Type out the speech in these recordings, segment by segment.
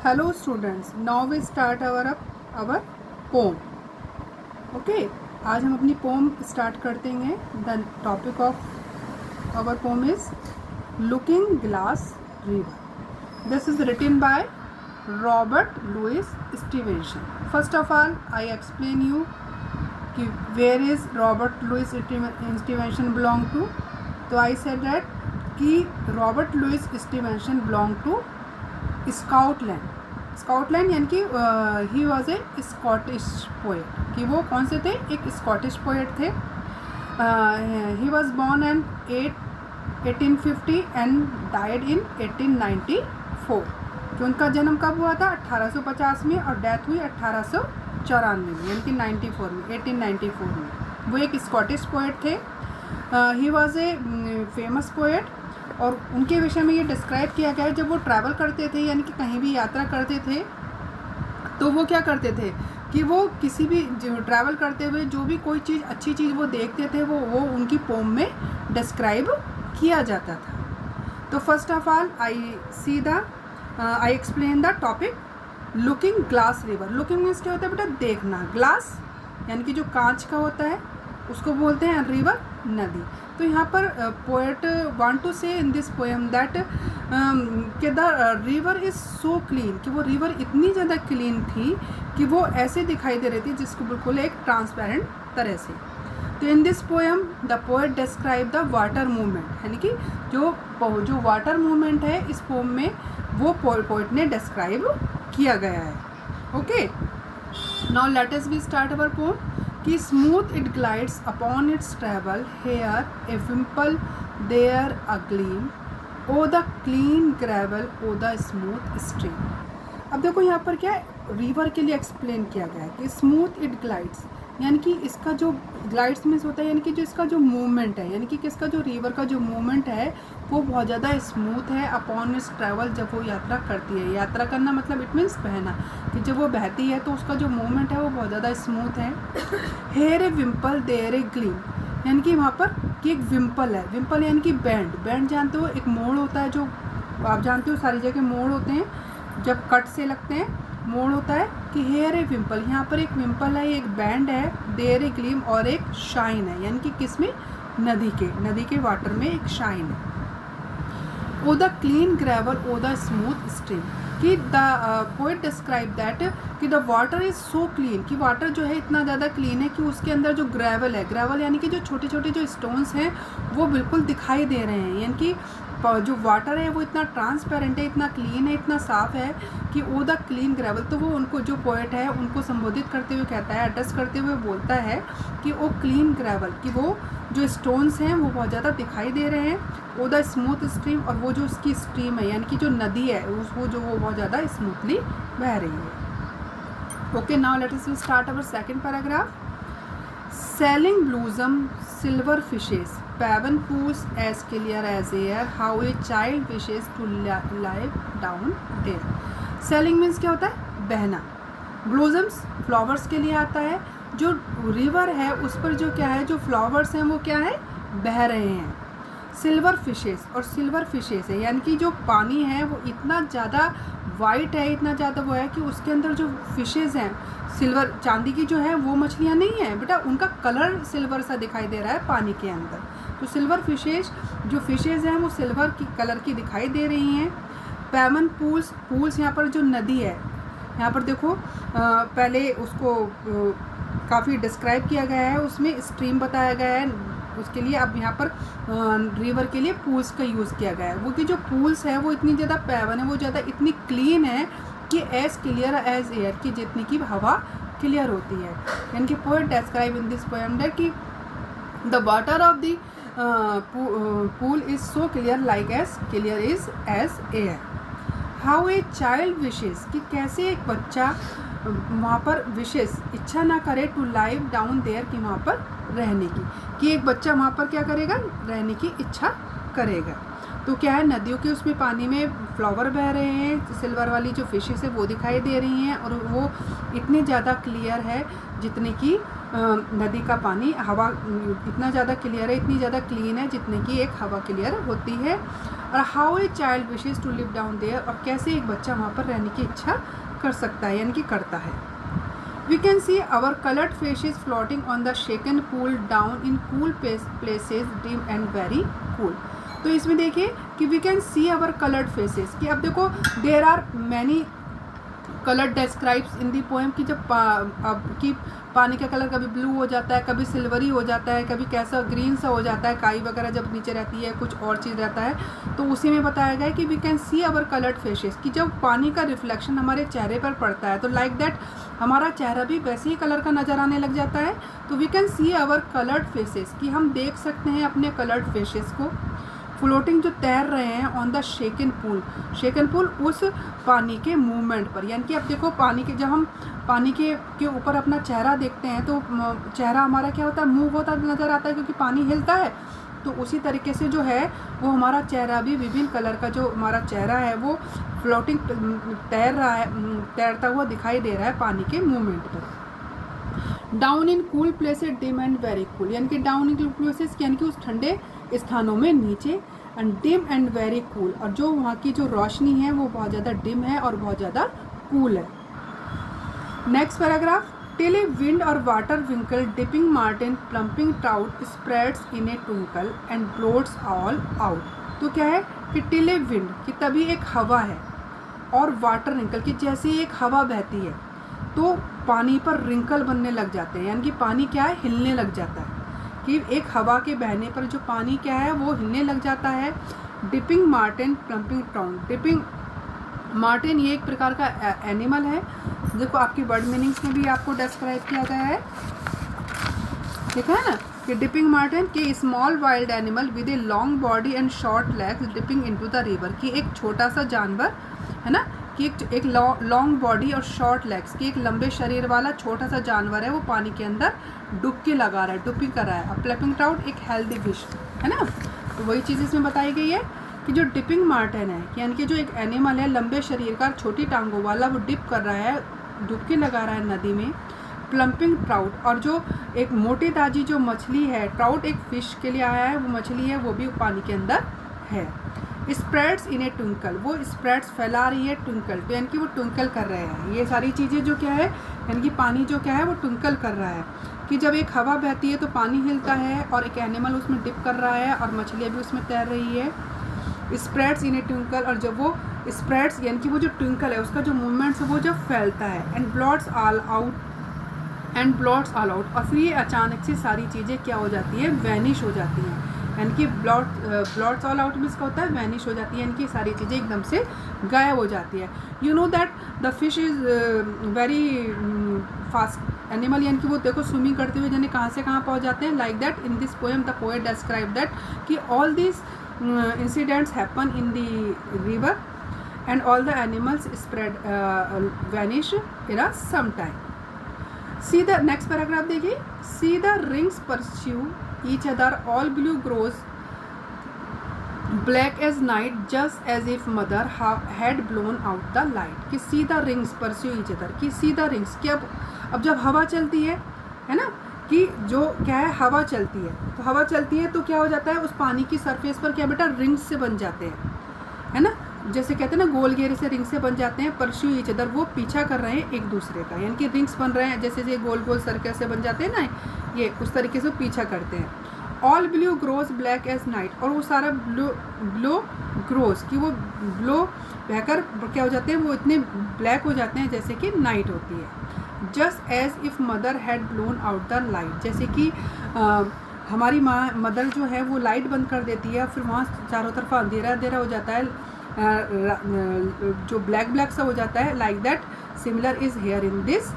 Hello students, now we start our poem. Okay, आज हम अपनी poem start करते हैं. The topic of our poem is Looking Glass River. This is written by Robert Louis Stevenson. First of all, I explain you कि where is Robert Louis Stevenson belong to. तो I said that कि Robert Louis Stevenson belong to Scotland. Scotland यानी कि he was a Scottish poet. कि वो कौन से थे? एक स्कॉटिश पोएट थे. He was born in 1850 and died in 1894. कि उनका जन्म कब हुआ था? 1850 में और डेथ हुई 1894 में, यानी कि 1894 में. वो एक स्कॉटिश पोएट थे. He was a famous poet. और उनके विषय में ये डिस्क्राइब किया गया है, जब वो ट्रैवल करते थे यानी कि कहीं भी यात्रा करते थे तो वो क्या करते थे कि वो किसी भी ट्रैवल करते हुए जो भी कोई चीज़ अच्छी चीज़ वो देखते थे वो उनकी पोम में डिस्क्राइब किया जाता था. तो first of all I explain the topic looking glass river. Looking means क्या होता है बेटा? देखना. ग्लास यानी कि जो कांच का होता है उसको बोलते हैं रिवर, नदी. तो यहाँ पर पोएट वांट टू से इन दिस पोएम दैट कि the river is so clean, कि वो रिवर इतनी ज़्यादा क्लीन थी कि वो ऐसे दिखाई दे रही थी जिसको बिल्कुल एक ट्रांसपेरेंट तरह से. तो इन this poem the poet describe the water movement, यानी कि जो वाटर मूवमेंट है इस पोएम में वो पोएट ने डिस्क्राइब किया गया है. Okay, now let us we start our poem. कि smooth it glides upon its travel, here a wimple there a gleam, O the clean gravel O the smooth stream. अब देखो यहाँ पर क्या है, रिवर के लिए एक्सप्लेन किया गया है कि स्मूथ इट ग्लाइड्स, यानी कि इसका जो ग्लाइड्स मीन्स होता है यानी कि जो इसका जो मूवमेंट है, यानी कि किसका जो रिवर का जो मूवमेंट है वो बहुत ज़्यादा स्मूथ है. अपॉन इट्स ट्रैवल, जब वो यात्रा करती है. यात्रा करना मतलब इट मीन्स बहना, कि जब वो बहती है तो उसका जो मूवमेंट है वो बहुत ज़्यादा स्मूथ है. Here a wimple there a gleam, यानी कि वहाँ पर कि एक विम्पल है. विम्पल यानी कि बैंड जानते हो, एक मोड़ होता है जो आप जानते हो सारी जगह मोड़ होते हैं जब कट से लगते हैं, मोड़ होता है. कि हेयर ए विम्पल, यहाँ पर एक विम्पल है, एक बैंड है. देयर ए ग्लीम, और एक शाइन है, यानी कि किसमें? नदी के वाटर में एक शाइन है. O the clean gravel O the smooth stream, कि द पोएट डिस्क्राइब दैट कि the water is so clean, कि वाटर जो है इतना ज़्यादा क्लीन है कि उसके अंदर जो ग्रेवल है, ग्रेवल यानी कि जो छोटे छोटे जो स्टोन्स हैं वो बिल्कुल दिखाई दे रहे हैं. यानी कि जो वाटर है वो इतना ट्रांसपेरेंट है, इतना क्लीन है, इतना साफ़ है कि ओ द क्लीन ग्रेवल. तो वो उनको जो पोएट है उनको संबोधित करते हुए कहता है, एड्रेस करते हुए बोलता है कि ओ क्लीन ग्रेवल, कि वो जो स्टोन्स हैं वो बहुत ज़्यादा दिखाई दे रहे हैं. ओ द स्मूथ स्ट्रीम, और वो जो उसकी स्ट्रीम है यानी कि जो नदी है वो बहुत ज़्यादा स्मूथली बह रही है. Okay, now let us start our second paragraph. Sailing blossoms silver fishes, paven pools as clear as air, how a child wishes to live down there. Sailing means क्या होता है? बहना. ब्लूजम्स फ्लावर्स के लिए आता है. जो रिवर है उस पर जो क्या है, जो फ्लावर्स हैं वो क्या है? बह रहे हैं. सिल्वर फिशेस, और सिल्वर फिशेस है यानी कि जो पानी है वो इतना ज़्यादा वाइट है, इतना ज़्यादा वो है कि उसके अंदर जो फिशेस हैं सिल्वर, चांदी की जो है वो मछलियाँ नहीं हैं बेटा, उनका कलर सिल्वर सा दिखाई दे रहा है पानी के अंदर. तो सिल्वर फिशेस, जो फिशेस हैं वो सिल्वर की कलर की दिखाई दे रही हैं. पैमन पूल्स, पूल्स यहाँ पर जो नदी है, यहाँ पर देखो पहले उसको काफ़ी डिस्क्राइब किया गया है, उसमें स्ट्रीम बताया गया है उसके लिए. अब यहाँ पर रिवर के लिए पूल्स का यूज़ किया गया है. वो कि जो पूल्स है वो इतनी ज़्यादा पैवन है, वो ज़्यादा इतनी क्लीन है कि एज क्लियर एज एयर, की जितनी की हवा क्लियर होती है. यानी कि poet describe in this poem that कि the water of the pool is so clear like as clear is as air. How a child wishes, कि कैसे एक बच्चा वहाँ पर विशेस इच्छा ना करे टू लाइव डाउन देयर, कि वहाँ पर रहने की, कि एक बच्चा वहाँ पर क्या करेगा? रहने की इच्छा करेगा. तो क्या है, नदियों के उसमें पानी में फ्लावर बह रहे हैं, सिल्वर वाली जो फिशेस है वो दिखाई दे रही हैं, और वो इतनी ज़्यादा क्लियर है जितने की नदी का पानी, हवा इतना ज़्यादा क्लियर है, इतनी ज़्यादा क्लीन है जितने की एक हवा क्लियर होती है. और how a child wishes to live down there, और कैसे एक बच्चा वहाँ पर रहने की इच्छा कर सकता है यानी कि करता है। We can see our colored fishes floating on the shaken pool down in cool places, dim and very cool. तो इसमें देखिए कि we can see our colored faces, कि अब देखो there are many colour describes in the poem, कि जब अब कि पानी का कलर कभी ब्लू हो जाता है, कभी सिल्वरी हो जाता है, कभी कैसा ग्रीन सा हो जाता है, काई वगैरह जब नीचे रहती है, कुछ और चीज़ रहता है, तो उसी में बताया गया है कि we can see our coloured faces, कि जब पानी का रिफ्लेक्शन हमारे चेहरे पर पड़ता है तो लाइक दैट हमारा चेहरा भी वैसे ही कलर का नज़र आने लग जाता है। तो we can see our coloured faces, कि हम देख सकते हैं अपने कलर्ड फेसेस को फ्लोटिंग जो तैर रहे हैं ऑन द शेकन पूल उस पानी के मूवमेंट पर, यानी कि अब देखो पानी के जब हम पानी के ऊपर अपना चेहरा देखते हैं तो चेहरा हमारा क्या होता है, मूव होता नज़र आता है क्योंकि पानी हिलता है। तो उसी तरीके से जो है वो हमारा चेहरा भी विभिन्न कलर का जो हमारा चेहरा है वो फ्लोटिंग तैरता हुआ दिखाई दे रहा है पानी के मूवमेंट पर। Down in cool places dim and very cool, यानी कि डाउन इन कूल प्लेसेस यानी कि उस ठंडे स्थानों में नीचे, and dim and very cool, और जो वहाँ की जो रोशनी है वो बहुत ज़्यादा डिम है और बहुत ज़्यादा कूल है। Next paragraph, till a wind or water wrinkle dipping marten plumping trout spreads in a twinkle and blots all out. तो क्या है कि टिल ए विंड, कि तभी एक हवा है, और वाटर रिंकल, कि जैसे एक हवा बहती है तो पानी पर रिंकल बनने लग जाते हैं, यानी कि पानी क्या है, हिलने लग जाता है, कि एक हवा के बहने पर जो पानी क्या है वो हिलने लग जाता है। Dipping marten plumping trout, dipping Martin ये एक प्रकार का एनिमल है, देखो आपकी वर्ड मीनिंग्स में भी आपको डिस्क्राइब किया गया है, ठीक है ना, कि डिपिंग मार्टिन के small wild animal with a long body and short legs dipping into the river, कि एक छोटा सा जानवर है ना, कि एक लॉन्ग बॉडी और शॉर्ट लेग्स, कि एक लंबे शरीर वाला छोटा सा जानवर है वो पानी के अंदर डुबकी लगा रहा है, डुबकी कर रहा है। अब प्लम्पिंग ट्राउट एक हेल्दी फिश है ना, तो वही चीज़ इसमें बताई गई है कि जो डिपिंग मार्टिन है, यानी कि जो एक एनिमल है लंबे शरीर का छोटी टांगों वाला, वो डिप कर रहा है, डुबकी लगा रहा है नदी में। प्लम्पिंग ट्राउट, और जो एक मोटी ताजी जो मछली है, ट्राउट एक फ़िश के लिए आया है, वो मछली है वो भी पानी के अंदर है। स्प्रेड्स इन ए ट्विंकल, वो स्प्रेड्स फैला रही है ट्विंकल, तो यानी कि वो ट्विंकल कर रहे हैं। ये सारी चीज़ें जो क्या है, यानी कि पानी जो क्या है वो ट्विंकल कर रहा है, कि जब एक हवा बहती है तो पानी हिलता है और एक एनिमल उसमें डिप कर रहा है और मछलियाँ भी उसमें तैर रही है। स्प्रेड्स इन ए ट्विंकल, और जब वो स्प्रेड्स यानी कि वो जो ट्विंकल है उसका जो मूवमेंट्स है वो जब फैलता है। एंड ब्लॉट्स ऑल आउट, और फिर ये अचानक से सारी चीज़ें क्या हो जाती है, वैनिश हो जाती हैं, यानी कि ब्लॉट्स ऑल आउट मीन्स क्या होता है, वैनिश हो जाती है, यानी कि सारी चीज़ें एकदम से गायब हो जाती है। You know that the fish is very fast animal, यानी कि वो देखो स्विमिंग करते हुए जाने कहाँ से कहाँ पहुँच जाते हैं। Like that in this poem the poet describe that कि all this incidents happen in the river and all the animals vanish in a some time. See the next paragraph देखिए, see the rings pursue each other, all blue grows black as night just as if mother had blown out the light, कि see the rings pursue each other, कि see the rings, कि अब जब हवा चलती है ना, कि जो क्या है हवा चलती है, तो हवा चलती है तो क्या हो जाता है, उस पानी की सरफेस पर क्या बेटा रिंग्स से बन जाते हैं, है ना, जैसे कहते हैं ना गोल घेरे से रिंग से बन जाते हैं। परस्यू ईच अदर, वो पीछा कर रहे हैं एक दूसरे का, यानी कि रिंग्स बन रहे हैं, जैसे ये गोल गोल सर्कल से बन जाते हैं ना, ये उस तरीके से पीछा करते हैं। All blue grows black as night, और वो सारा ब्लो ग्रोज, कि वो ब्लो बहकर क्या हो जाते हैं, वो इतने ब्लैक हो जाते हैं जैसे कि नाइट होती है। Just as if mother had blown out the light, जैसे कि हमारी माँ मदर जो है वो लाइट बंद कर देती है, फिर वहाँ चारों तरफ अंधेरा अंधेरा हो जाता है, जो ब्लैक ब्लैक सा हो जाता है। Like that similar is here in this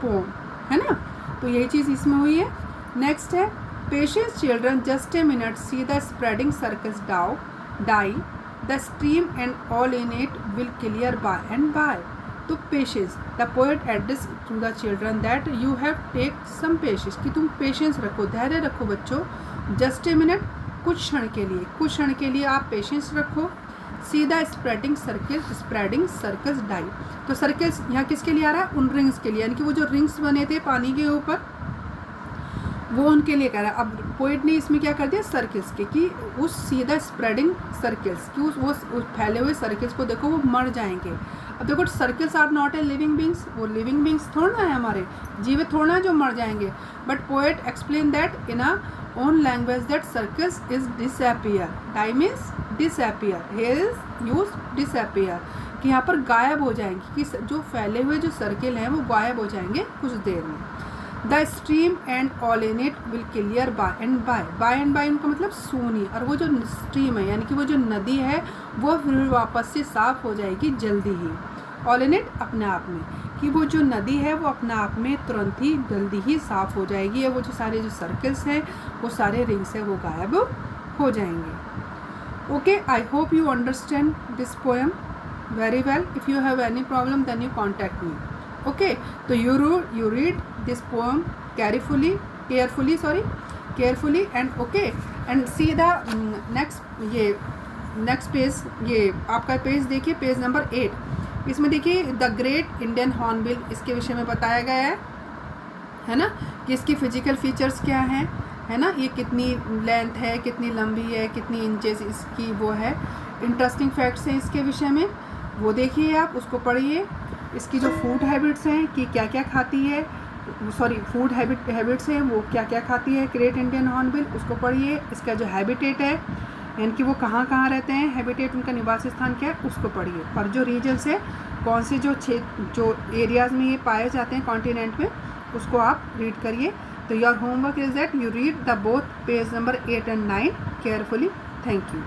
pome, है ना, तो यही चीज़ इसमें हुई है। नेक्स्ट है patience children just a minute see the spreading circles die the stream and all in it will clear by and by. तो patience, the poet address to the children that you have take some patience, कि तुम patience रखो, धैर्य रखो बच्चों। Just a minute, कुछ क्षण के लिए आप पेशेंस रखो। See the spreading circles die, तो सर्कल्स यहाँ किसके लिए आ रहा है, उन रिंग्स के लिए, यानी कि वो जो रिंग्स बने थे पानी के ऊपर वो उनके लिए कह रहा है। अब पोइट ने इसमें क्या कर दिया, सर्किल्स के, कि उस सीधा स्प्रेडिंग सर्किल्स, कि उस फैले हुए सर्किल्स को देखो वो मर जाएंगे। अब देखो circles are not a living beings, वो लिविंग बींग्स थोड़ा है, हमारे जीवित थोड़ा जो मर जाएंगे। But poet explain that in a own language that circles is disappear, time is disappear, hair is use disappear, कि यहाँ पर गायब हो जाएंगे, कि जो फैले हुए जो सर्किल हैं वो गायब हो जाएंगे कुछ देर में। The stream and all in it will clear by and by, by and by उनका मतलब सूनी, और वो जो स्ट्रीम है यानी कि वो जो नदी है वो फिर वापस से साफ हो जाएगी जल्दी ही। ऑल इन इट अपने आप में, कि वो जो नदी है वो अपने आप में तुरंत ही जल्दी ही साफ हो जाएगी, या वो जो सारे जो सर्कल्स हैं वो सारे रिंग्स हैं वो गायब हो जाएंगे। Okay, I hope you understand this poem very well. If you have any problem then you contact me. Okay, so you read this poem carefully and okay, and see the next page, ये आपका page देखिए, page number 8। इसमें देखिए the great Indian hornbill, इसके विषय में बताया गया है ना, कि इसकी फिजिकल फीचर्स क्या हैं, है ना, ये कितनी लेंथ है, कितनी लंबी है, कितनी इंचेस इसकी वो है, इंटरेस्टिंग फैक्ट्स हैं इसके विषय में, वो देखिए आप, उसको पढ़िए। इसकी जो फूड हैबिट्स हैं कि क्या क्या खाती है, फूड हैबिट्स हैं वो क्या क्या खाती है ग्रेट इंडियन हॉर्नबिल, उसको पढ़िए। इसका जो हैबिटेट है यानी कि वो कहाँ कहाँ रहते हैं, हैबिटेट उनका निवास स्थान क्या है, उसको पढ़िए। और जो रीजन्स है, कौन से जो एरियाज़ में ये पाए जाते हैं कॉन्टिनेंट में, उसको आप रीड करिए। तो your homework is that you read the both page number 8 and 9 carefully. Thank you.